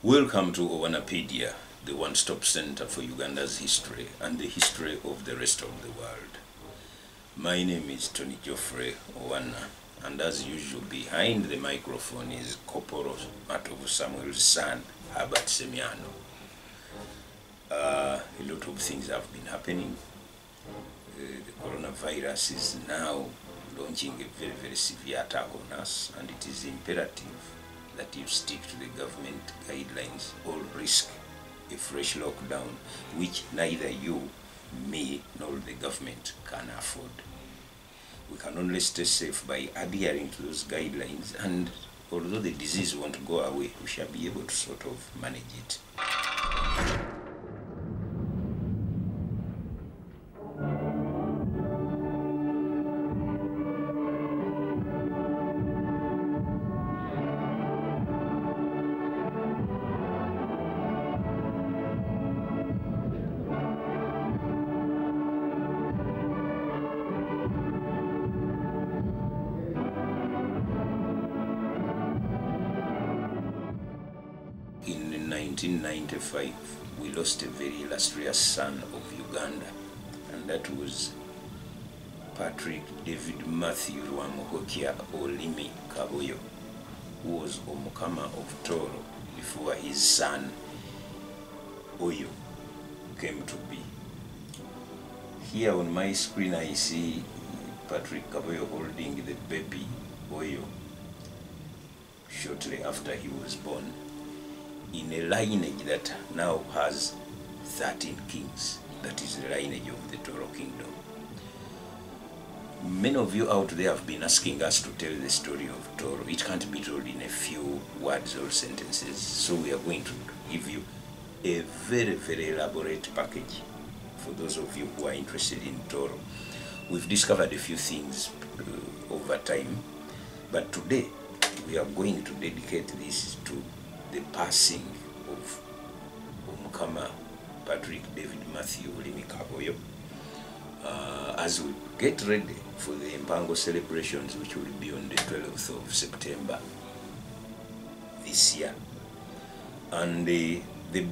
Welcome to OwanaPaedia, the one-stop center for Uganda's history and the history of the rest of the world. My name is Tony Geoffrey Owana, and as usual, behind the microphone is Koporo Matovu Samuel's son, Herbert Semiano. A lot of things have been happening. The coronavirus is now launching a very, very severe attack on us, and it is imperative that you stick to the government guidelines or risk a fresh lockdown, which neither you, me, nor the government can afford. We can only stay safe by adhering to those guidelines, and although the disease won't go away, we shall be able to sort of manage it. In 1995, we lost a very illustrious son of Uganda, and that was Patrick David Matthew Olimi Kaboyo, who was Omukama of Tooro before his son Oyo came to be. Here on my screen I see Patrick Kaboyo holding the baby Oyo shortly after he was born, in a lineage that now has 13 kings. That is the lineage of the Tooro kingdom. Many of you out there have been asking us to tell the story of Tooro. It can't be told in a few words or sentences, so we are going to give you a very, very elaborate package for those of you who are interested in Tooro. We've discovered a few things over time, but today we are going to dedicate this to the passing of Omukama Patrick David Matthew Olimi Kaboyo, as we get ready for the Mpango celebrations, which will be on the 12th of September this year. And the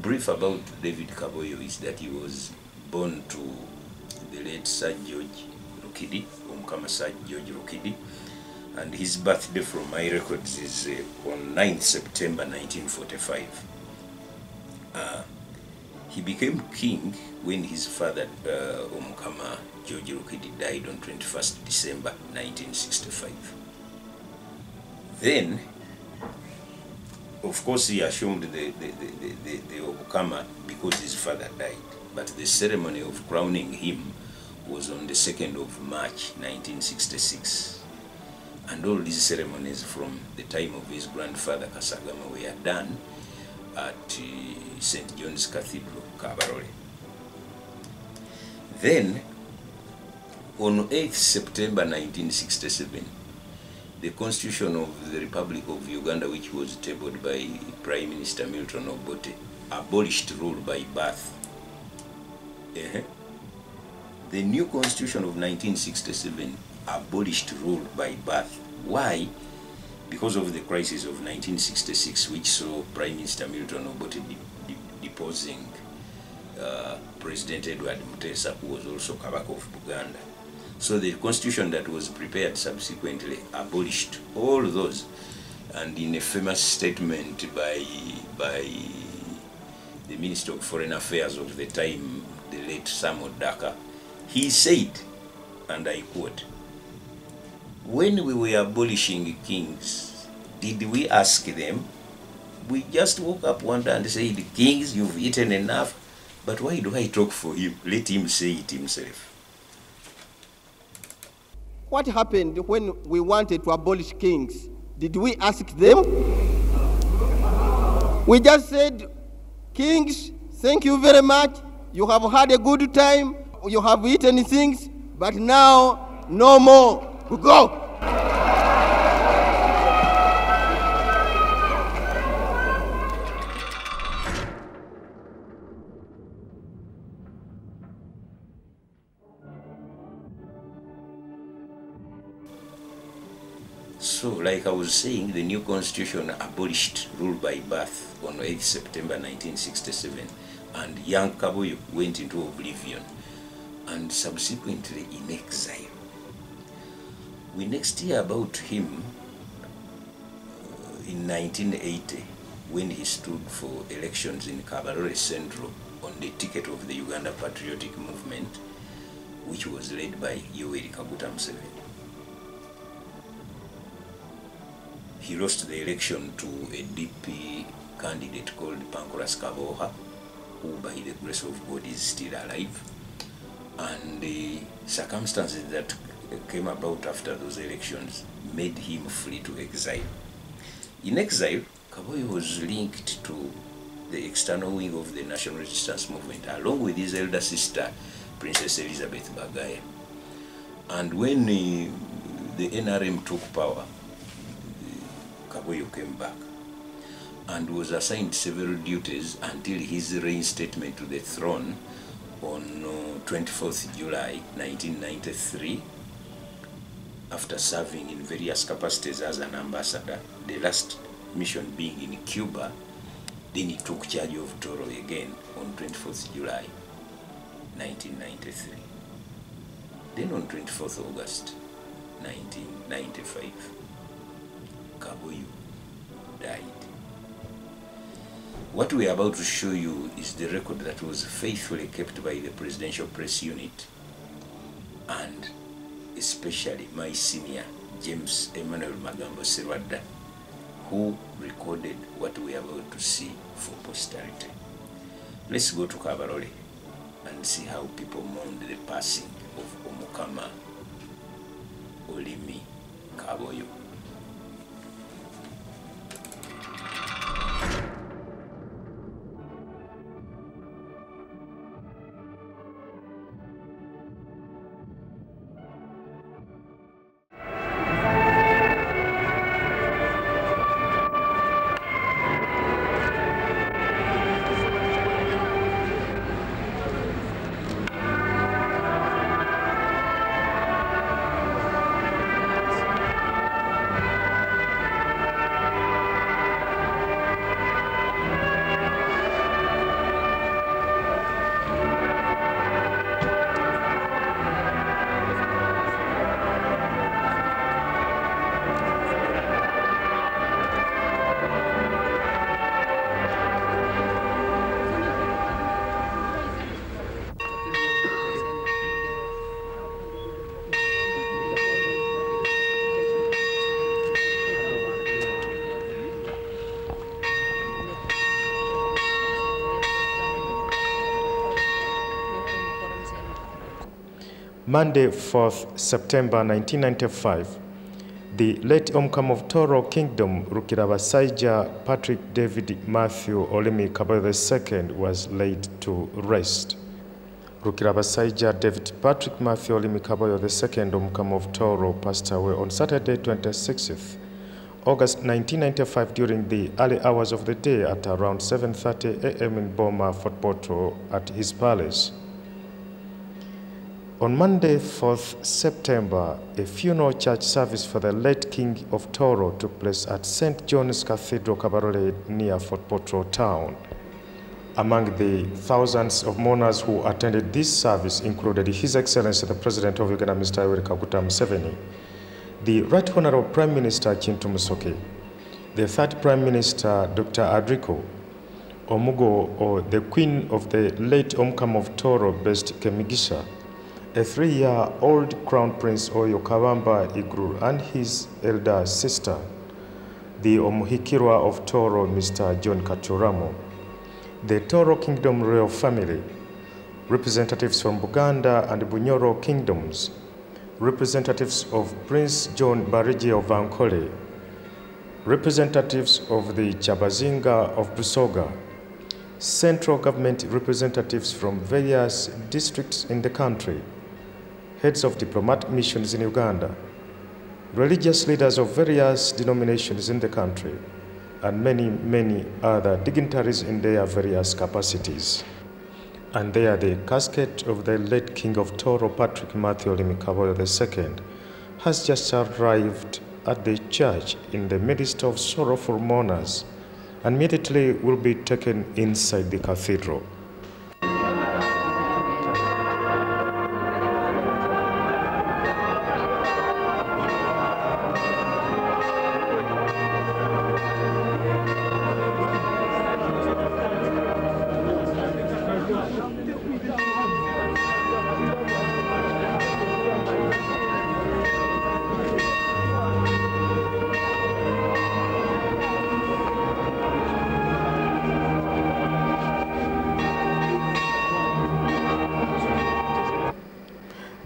brief about David Kaboyo is that he was born to the late Sir George Rukidi, Omukama Sir George Rukidi, and his birthday from my records is on 9th September 1945. He became king when his father, Omukama George Rukidi, died on 21st December 1965. Then, of course, he assumed the Omukama because his father died, but the ceremony of crowning him was on the 2nd of March 1966. And all these ceremonies from the time of his grandfather Kasagama were done at St. John's Cathedral, Kabarole. Then, on 8th September 1967, the Constitution of the Republic of Uganda, which was tabled by Prime Minister Milton Obote, abolished rule by birth. The new Constitution of 1967 abolished rule by birth. Why? Because of the crisis of 1966, which saw Prime Minister Milton Obote deposing President Edward Mutesa, who was also Kabaka of Buganda. So the constitution that was prepared subsequently abolished all those. And in a famous statement by the Minister of Foreign Affairs of the time, the late Samuel Daka, he said, and I quote, "When we were abolishing kings, did we ask them? We just woke up one day and said, 'Kings, you've eaten enough.' But why do I talk for him? Let him say it himself." What happened when we wanted to abolish kings? Did we ask them? We just said, "Kings, thank you very much. You have had a good time. You have eaten things, but now no more. Go." So, like I was saying, the new constitution abolished rule by birth on 8th September 1967, and young Kaboyo went into oblivion and subsequently in exile. We next hear about him in 1980 when he stood for elections in Kabarole Central on the ticket of the Uganda Patriotic Movement, which was led by Museveni. He lost the election to a DP candidate called Pancras Kaboha, who by the grace of God is still alive. And the circumstances that came about after those elections made him flee to exile. In exile, Kaboyo was linked to the external wing of the National Resistance Movement, along with his elder sister, Princess Elizabeth Bagaya. And when the NRM took power, Kaboyo came back and was assigned several duties until his reinstatement to the throne on 24th July 1993, after serving in various capacities as an ambassador, the last mission being in Cuba. Then he took charge of Tooro'S again on 24th July 1993. Then on 24th August 1995, Kaboyo died. What we are about to show you is the record that was faithfully kept by the Presidential Press Unit, and especially my senior, James Emmanuel Magambo Serwadda, who recorded what we are about to see for posterity. Let's go to Kabarole and see how people mourned the passing of Omukama Olimi Kaboyo. Monday, 4th September 1995, the late Omukama of Tooro'S Kingdom, Rukidi Patrick David Matthew Olimi Kaboyo II, was laid to rest. Rukidi David Patrick Matthew Olimi Kaboyo II, Omukama of Tooro'S, passed away on Saturday, 26th August 1995 during the early hours of the day at around 7:30 a.m. in Boma, Fort Portal at his palace. On Monday, 4th September, a funeral church service for the late King of Tooro'S took place at St. John's Cathedral, Kabarole, near Fort Portal town. Among the thousands of mourners who attended this service included His Excellency the President of Uganda, Mr. Museveni, the Right Honorable Prime Minister Kintu Musoke, the Third Prime Minister Dr. Adriko Omugo, or the Queen of the late Omukama of Tooro'S, Best Kemigisha, a 3-year-old Crown Prince Oyo Kabamba Iguru, and his elder sister, the Omuhikirwa of Tooro'S, Mr. John Kachoramo, the Tooro'S Kingdom royal family, representatives from Buganda and Bunyoro kingdoms, representatives of Prince John Barigi of Ankole, representatives of the Chabazinga of Busoga, central government representatives from various districts in the country, heads of diplomatic missions in Uganda, religious leaders of various denominations in the country, and many, many other dignitaries in their various capacities. And there the casket of the late King of Tooro'S, Patrick Matthew Olimi Kaboyo II, has just arrived at the church in the midst of sorrowful mourners, and immediately will be taken inside the cathedral.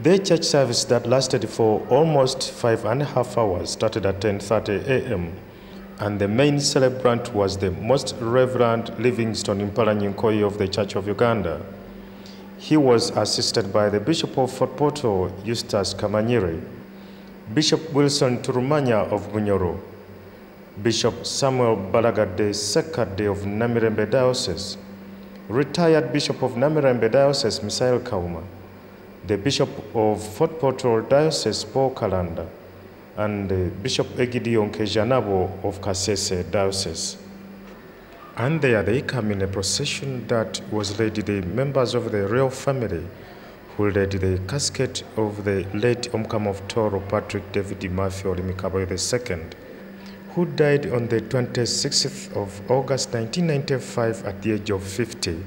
The church service that lasted for almost 5.5 hours started at 10:30 a.m. and the main celebrant was the Most Reverend Livingstone Mpalanyi of the Church of Uganda. He was assisted by the Bishop of Fort Portal, Eustace Kamanyiri, Bishop Wilson Turumanya of Bunyoro, Bishop Samuel Balagade Sekade of Namirembe Diocese, retired Bishop of Namirembe Diocese Misael Kauma, the Bishop of Fort Portal Diocese Paul Kalanda, and Bishop Egidion Kejanabo of Kasese Diocese. And there they come in a procession that was led the members of the royal family who led the casket of the late Omukama of Tooro Patrick David Matthew Olimi Kaboyo II, who died on the 26th of August 1995 at the age of 50.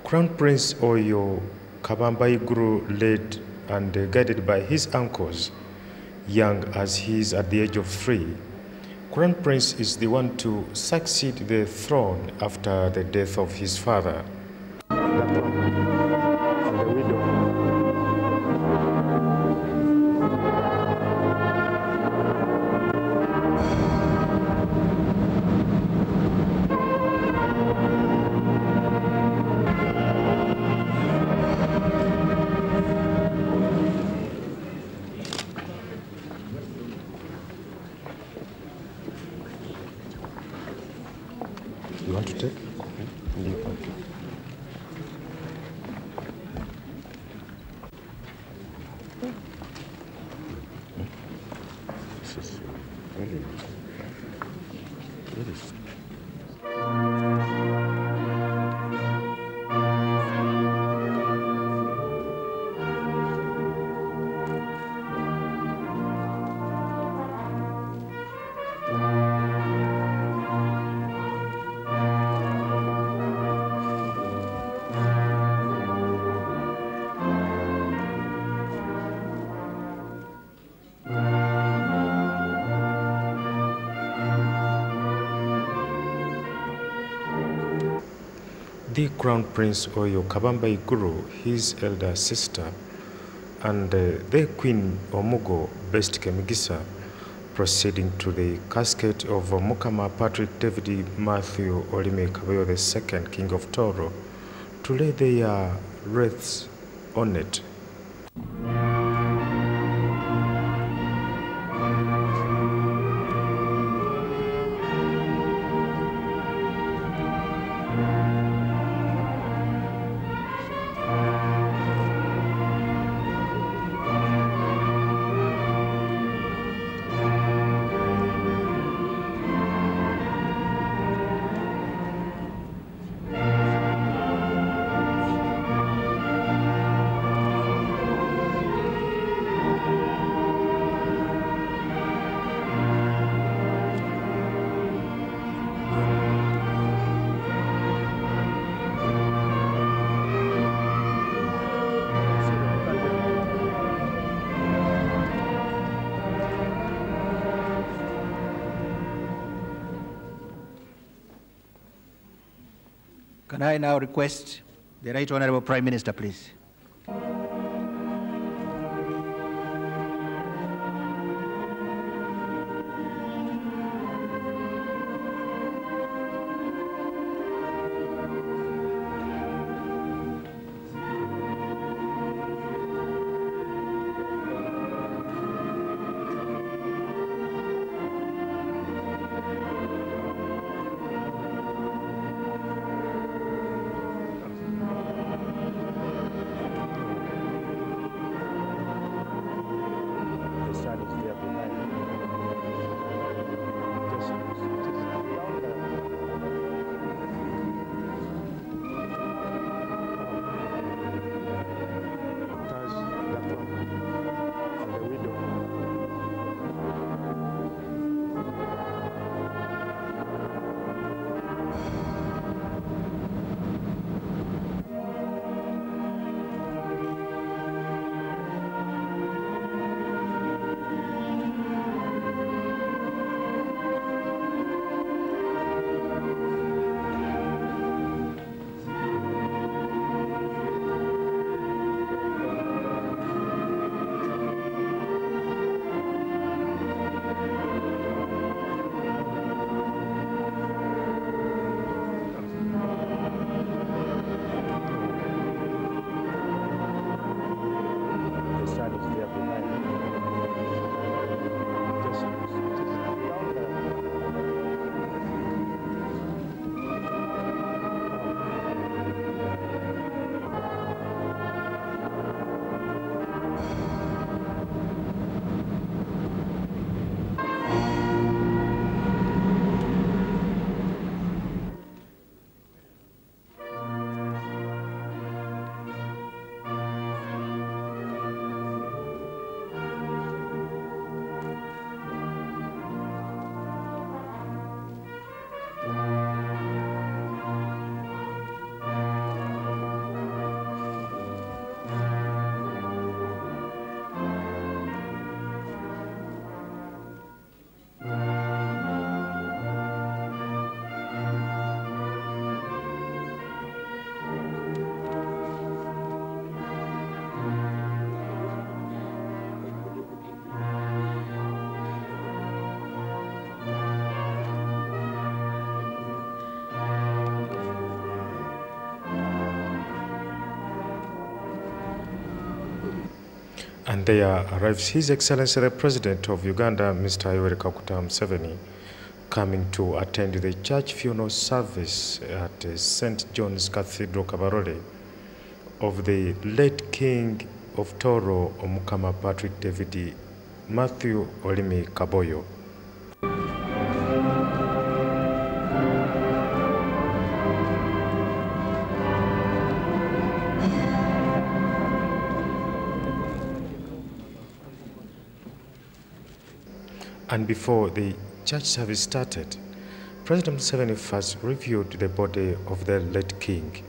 Crown Prince Oyo Kabamba Iguru, led and guided by his uncles, young as he is at the age of 3. Crown Prince is the one to succeed the throne after the death of his father. You want to take? You can. This is very The Crown Prince Oyo Kabamba Iguru, his elder sister, and the Queen Omugo Best Kemigisa, proceeding to the casket of Omukama Patrick David Matthew Olimi Kaboyo II, King of Tooro, to lay their wreaths on it. Can I now request the Right Honourable Prime Minister, please? And there arrives His Excellency the President of Uganda, Mr. Museveni, coming to attend the church funeral service at St. John's Cathedral, Kabarole, of the late King of Tooro, Omukama Patrick Matthew Olimi Kaboyo. And before the church service started, President Museveni first reviewed the body of the late king.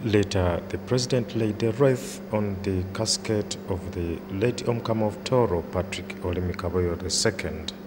Later, the president laid a wreath on the casket of the late Omukama of Tooro, Patrick Olimi Kaboyo II.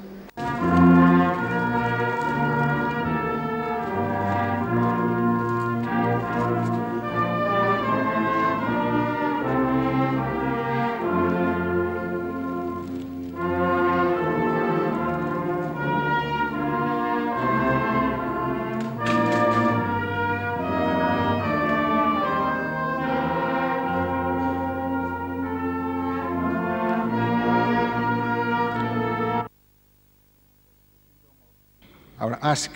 ask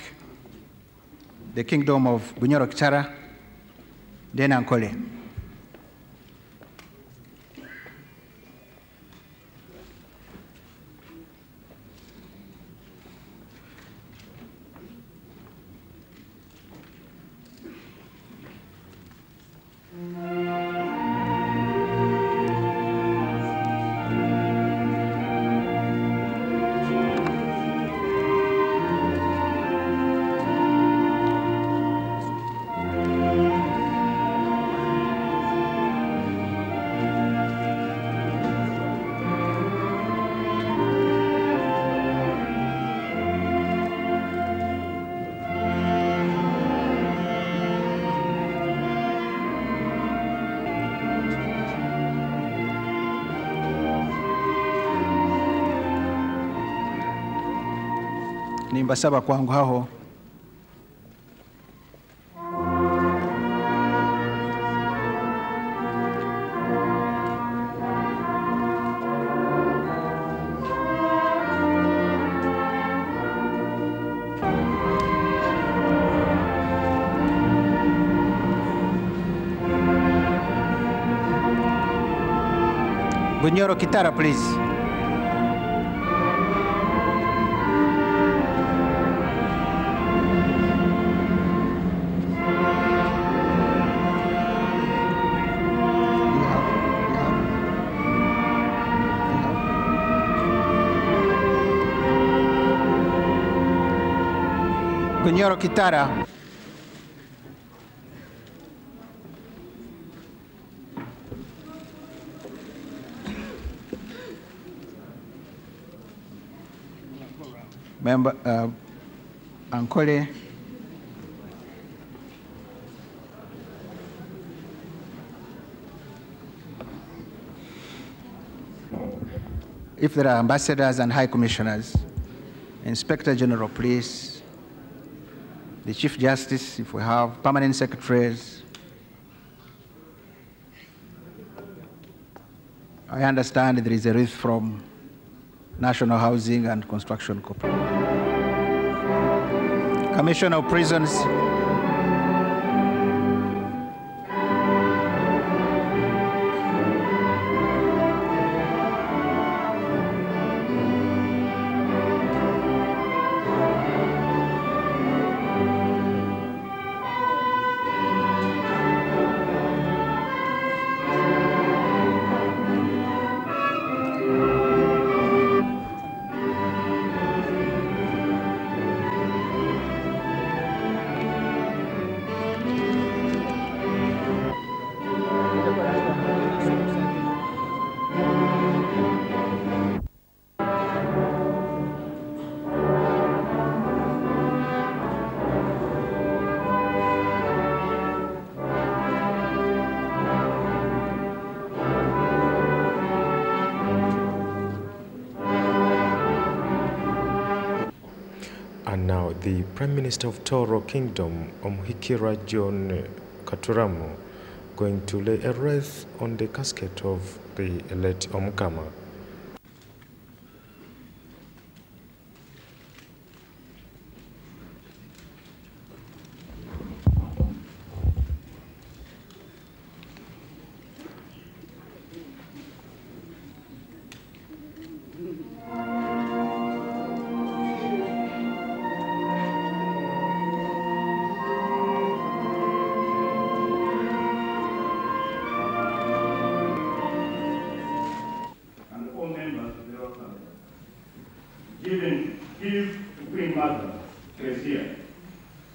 the Kingdom of Bunyoro Kitara, then Ankole. Nimbasaba kwangu hao Bunyoro Kitara, please. Bunyoro Kitara. Member Ankole. If there are ambassadors and high commissioners, Inspector General, please, the Chief Justice, if we have permanent secretaries. I understand there is a wreath from National Housing and Construction Corporation. Commissioner of Prisons. And now the Prime Minister of Tooro Kingdom, Omukama John Katuramu, going to lay a wreath on the casket of the late Omukama. Give to Queen Mother, Teresia,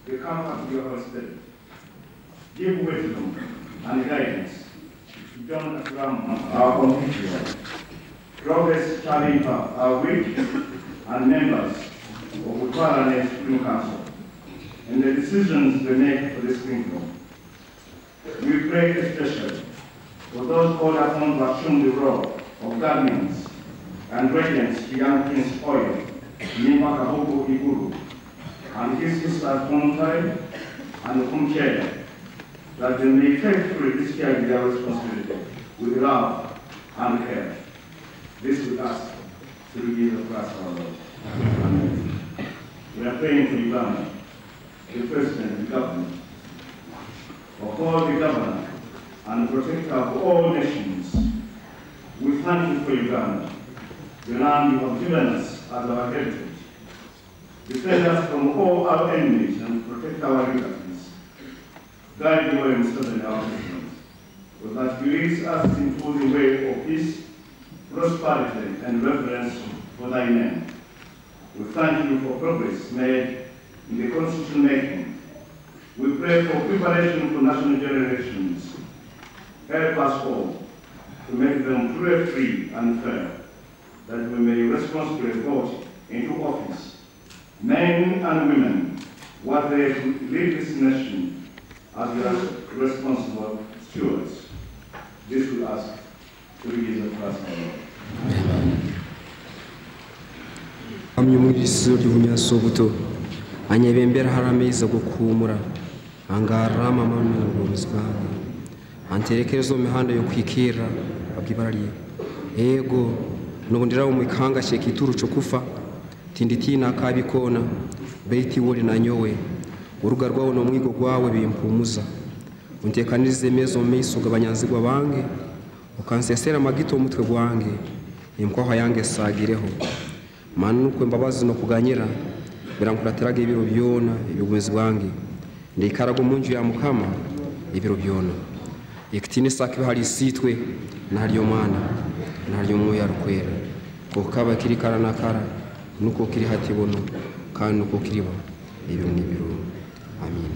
the comfort of your husband. Give wisdom and guidance to John Katuramu, our compatriot, Robert Chalimba, our wit, and members of Utwala's Supreme Council, and the decisions they make for this kingdom. We pray especially for those called upon to assume the role of guardians and regents to young Prince Oyo, Nyimba Iguru, and his sisters Omukama and Umchele, that they may faithfully discharge their responsibility with love and care. This we ask through Jesus Christ our Lord. Amen. we are praying for Uganda, the President, the government, of all the governor and protector of all nations. We thank you for Uganda, the land you have given us as our heritage. Defend us from all our enemies and protect our liberties. Guide the way Museveni, our president, so that he leads us into the way of peace, prosperity, and reverence for thy name. We thank you for progress made in the constitution making. We pray for preparation for national generations. Help us all to make them truly free and fair, that we may responsibly vote into office, men and women, what they lead this nation as responsible stewards. This we ask through Jesus Christ our Lord. Amen. Amyumuriso libunyasa obuto anyebembera harameza gukumura angarama manuruzwa anterekerezo mihanda yo kwikira abwibarariye ego nubundira umukanga shekituru cyo kufa tinditina kabikona beiti woli na nyowe uruga rwawo no mwigo gwawe bimpumuza untekanize mezo miso gabanyanzigwa bange ukansesera magito umutwe gwange imkwaho yange sagireho manu kwembabazi no kuganyira birankuratiraga ibiro byona ibigwezi bwange ndikarago munju ya mukama ibiro byona ikitini sakibe hari sitwe nariyo mana nariyo moya rukwera ko kaba kiri karana kara nuko kiri hatibono kandi nuko kiribo ibiro nibiro amen.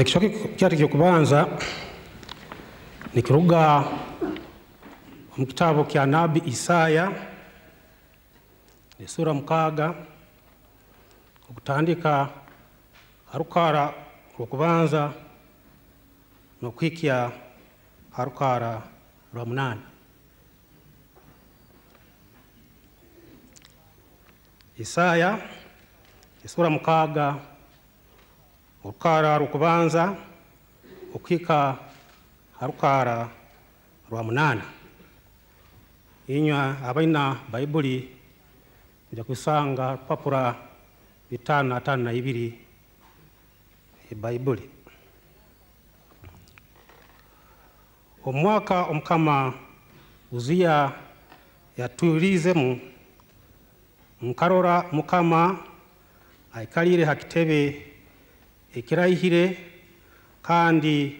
Ekishoke kyari kyokubanza nikiruga mu kitabo kya Nabi Isaya sura 6 okutandika harukara okubanza nokwikia harukara lwa 8. Isaya sura 6 Ukara rukubanza ukika harukara rwa 8. Inywa abaina Bible nja kusanga papura 552 Bible. Omwaka Omukama Uzia yaturizemu nkarora Mukama aikalire ha kitebe ekirayihire kandi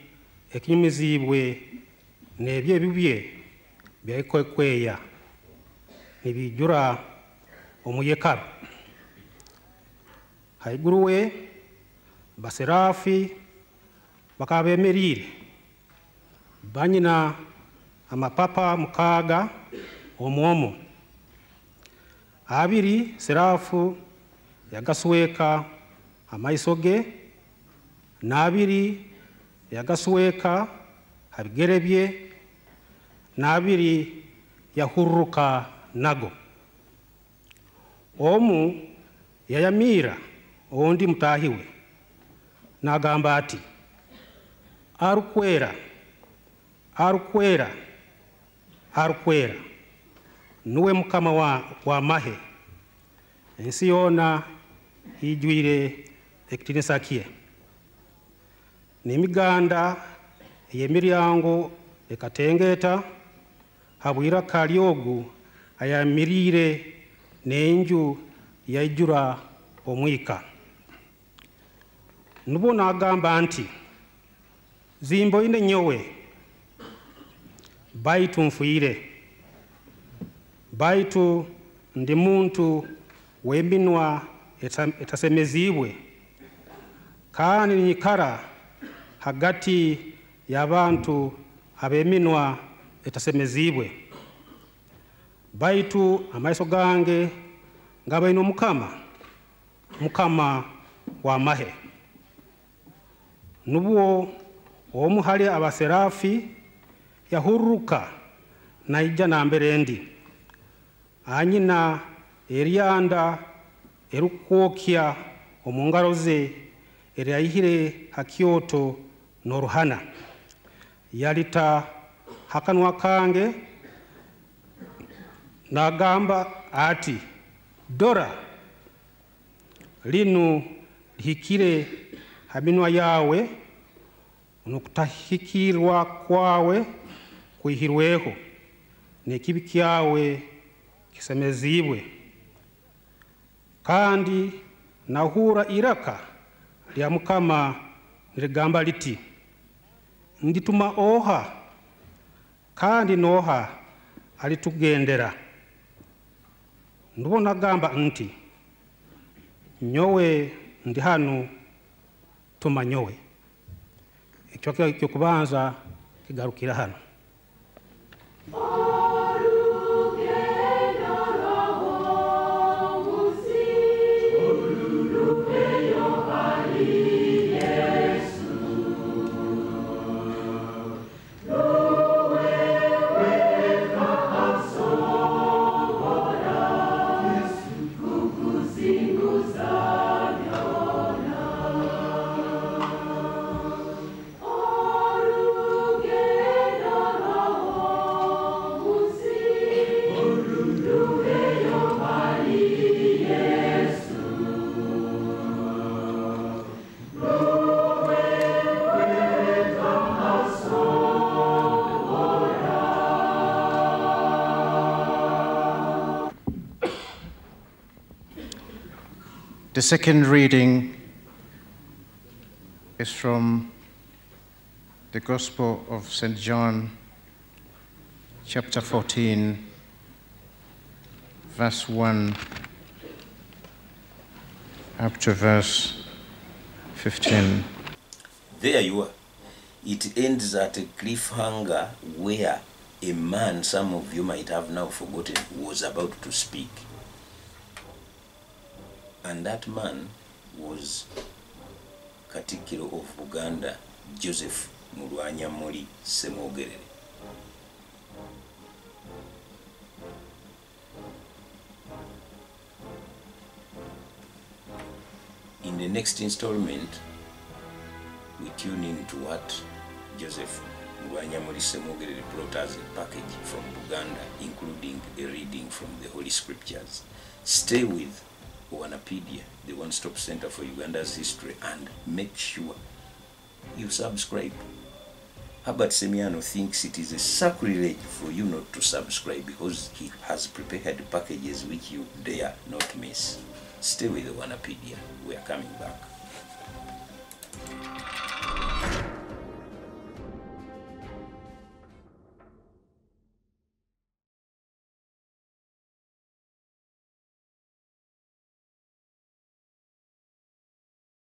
ekinyumizibwe n'ebyo ebibye byakwekweya nibijura omuyekaro. Haiguru we baserafi bakaba bemerire banyina amapapa mukaaga omwomo. Abiri serafu yagasweka amaiso ge, n'abiri yagasweka habigere bye, n'abiri yahuruka nago. Omu yayamira ondi mutahiwe n'agamba ati, arukwera, arukwera, arukwera, nuwe mukama wa mahe, ensi yona hijwire ekitinisa kye. N'emiganda ey'emiryango ekatengeta habwira kalyogu ayamirire n'enju yaijura omwika. Nubo n'agamba nti, zimbo ine nyowe baitu nfuire, baitu ndi muntu w'eminwa etasemezibwe kandi nyikara hagati y'abantu ab'eminwa etasemezibwe, baitu amaiso gange ngabaine omukama, mukama wa mahe. Nubwo omu hali abaserafi yahuruka naija nambere ndi, anyina eryanda erukwokya omungaro ze eryayihire hakyoto n'oruhana, yalita hakanwa kange n'agamba ati, dora linu lihikire haminwa yawe, nokutahikirwa kwawe kwihirweho, n'ekibi kyawe kisemezibwe. Kandi nahura iraka lya mukama nirigamba liti, ndituma oha kandi noha alitugendera. Ndubo nagamba nti, nyowe ndi hanu, tuma nyowe. Ekyo kubanza kigarukira hano. The second reading is from the Gospel of St. John, chapter 14, verse 1 up to verse 15. There you are. It ends at a cliffhanger where a man, some of you might have now forgotten, was about to speak. And that man was KATIKKIRO of Buganda, Joseph MULWANYAMMULI Semogerere. In the next installment, we tune into what Joseph MULWANYAMMULI Semogerere brought us a package from Buganda, including a reading from the Holy Scriptures. Stay with OwanaPaedia, the one-stop center for Uganda's history, and make sure you subscribe. Herbert Semiano thinks it is a sacrilege for you not to subscribe because he has prepared packages which you dare not miss. Stay with OwanaPaedia. We are coming back.